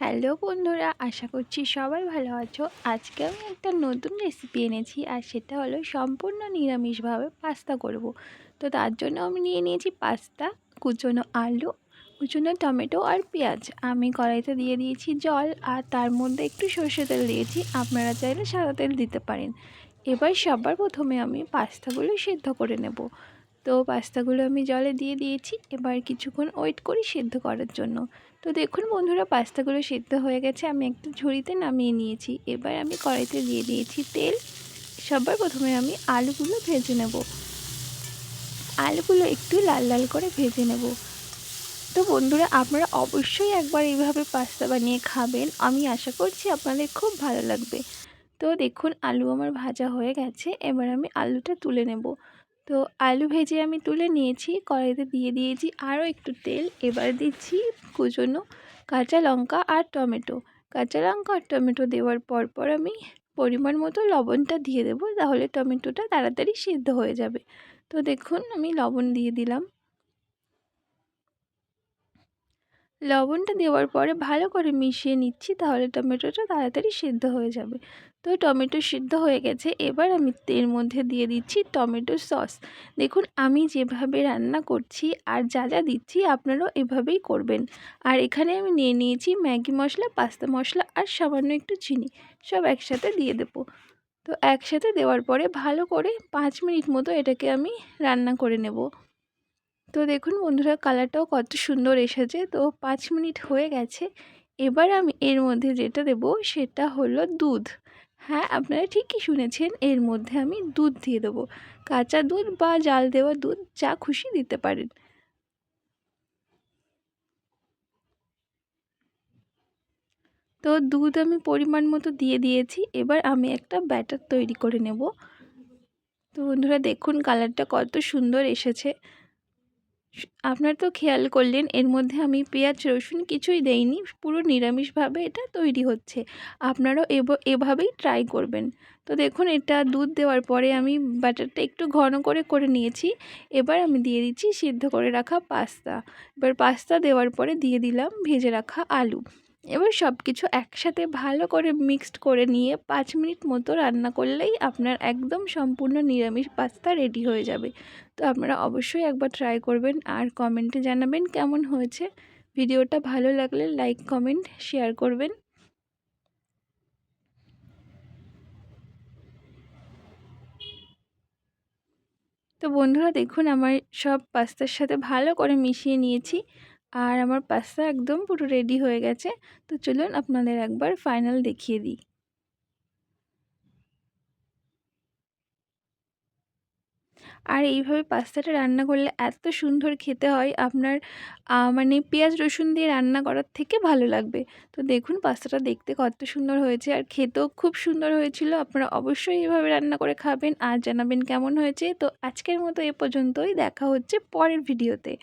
Hello বন্ধুরা, আশা করছি সবাই ভালো আছো। আজকে আমি একটা নতুন রেসিপি এনেছি, আর সেটা হলো সম্পূর্ণ নিরামিষভাবে পাস্তা করব। তো তার জন্য আমি নিয়ে নিয়েছি পাস্তা, কুচনো আলু, কুচনো টমেটো আর পেঁয়াজ। আমি কড়াইতে দিয়ে দিয়েছি জল, আর তার মধ্যে একটু সর্ষে তেল দিয়েছি। আপনারা চাইলে সাদা তেল দিতে পারেন। এবার সবার প্রথমে আমি পাস্তাগুলো সেদ্ধ করে নেব। তো পাস্তাগুলো আমি জলে দিয়ে দিয়েছি। এবার কিছুক্ষণ ওয়েট করি সেদ্ধ করার জন্য। তো দেখুন বন্ধুরা, পাস্তাগুলো সেদ্ধ হয়ে গেছে। আমি একটা ঝুড়িতে নামিয়ে নিয়েছি। এবার আমি কড়াইতে দিয়ে দিয়েছি তেল। সবার প্রথমে আমি আলুগুলো ভেজে নেব। আলুগুলো একটু লাল লাল করে ভেজে নেব। তো বন্ধুরা, আপনারা অবশ্যই একবার এইভাবে পাস্তা বানিয়ে খাবেন। আমি আশা করছি আপনাদের খুব ভালো লাগবে। তো দেখুন, আলু আমার ভাজা হয়ে গেছে। এবার আমি আলুটা তুলে নেব। তো আলু ভেজে আমি তুলে নিয়েছি। কড়াইতে দিয়ে দিয়েছি আরও একটু তেল। এবার দিচ্ছি কুচনো কাঁচা লঙ্কা আর টমেটো। কাঁচা লঙ্কা আর টমেটো দেওয়ার পর আমি পরিমাণ মতো লবণটা দিয়ে দেবো, তাহলে টমেটোটা তাড়াতাড়ি সিদ্ধ হয়ে যাবে। তো দেখুন, আমি লবণ দিয়ে দিলাম। লবণটা দেওয়ার পরে ভালো করে মিশিয়ে নিচ্ছি, তাহলে টমেটোটা তাড়াতাড়ি সিদ্ধ হয়ে যাবে। তো টমেটো সিদ্ধ হয়ে গেছে। এবার আমি এর মধ্যে দিয়ে দিচ্ছি টমেটো সস। দেখুন, আমি যেভাবে রান্না করছি আর যা যা দিচ্ছি আপনারাও এভাবেই করবেন। আর এখানে আমি নিয়ে নিয়েছি ম্যাগি মশলা, পাস্তা মশলা আর সামান্য একটু চিনি। সব একসাথে দিয়ে দেবো। তো একসাথে দেওয়ার পরে ভালো করে 5 মিনিট মতো এটাকে আমি রান্না করে নেব। তো দেখুন বন্ধুরা, কালারটাও কত সুন্দর এসেছে। তো 5 মিনিট হয়ে গেছে। এবার আমি এর মধ্যে যেটা দেব সেটা হলো দুধ। হ্যাঁ, আপনারা ঠিকই শুনেছেন, এর মধ্যে আমি দুধ দিয়ে দেবো। কাঁচা দুধ বা জাল দেওয়া দুধ, যা খুশি দিতে পারেন। তো দুধ আমি পরিমাণ মতো দিয়ে দিয়েছি। এবার আমি একটা ব্যাটার তৈরি করে নেব। তো বন্ধুরা দেখুন, কালারটা কত সুন্দর এসেছে। আপনার তো খেয়াল করলেন এর মধ্যে আমি পেঁয়াজ রসুন কিছুই দেইনি, পুরো নিরামিষভাবে এটা তৈরি হচ্ছে। আপনারাও এভাবেই ট্রাই করবেন। তো দেখুন, এটা দুধ দেওয়ার পরে আমি ব্যাটারটা একটু ঘন করে করে নিয়েছি। এবার আমি দিয়ে দিচ্ছি সিদ্ধ করে রাখা পাস্তা। এবার পাস্তা দেওয়ার পরে দিয়ে দিলাম ভেজে রাখা আলু। এবার সব কিছু একসাথে ভালো করে মিক্সড করে নিয়ে 5 মিনিট মতো রান্না করলেই আপনার একদম সম্পূর্ণ নিরামিষ পাস্তা রেডি হয়ে যাবে। তো আপনারা অবশ্যই একবার ট্রাই করবেন, আর কমেন্টে জানাবেন কেমন হয়েছে। ভিডিওটা ভালো লাগলে লাইক কমেন্ট শেয়ার করবেন। তো বন্ধুরা দেখুন, আমার সব পাস্তার সাথে ভালো করে মিশিয়ে নিয়েছি, আর আমার পাস্তা একদম পুরো রেডি হয়ে গেছে। তো চলুন আপনাদের একবার ফাইনাল দেখিয়ে দিই। আর এইভাবে পাস্তাটা রান্না করলে এত সুন্দর খেতে হয়, আপনার মানে পেঁয়াজ রসুন দিয়ে রান্না করার থেকে ভালো লাগবে। তো দেখুন, পাস্তাটা দেখতে কত সুন্দর হয়েছে, আর খেতেও খুব সুন্দর হয়েছিল। আপনারা অবশ্যই এইভাবে রান্না করে খাবেন আর জানাবেন কেমন হয়েছে। তো আজকের মতো এ পর্যন্তই, দেখা হচ্ছে পরের ভিডিওতে।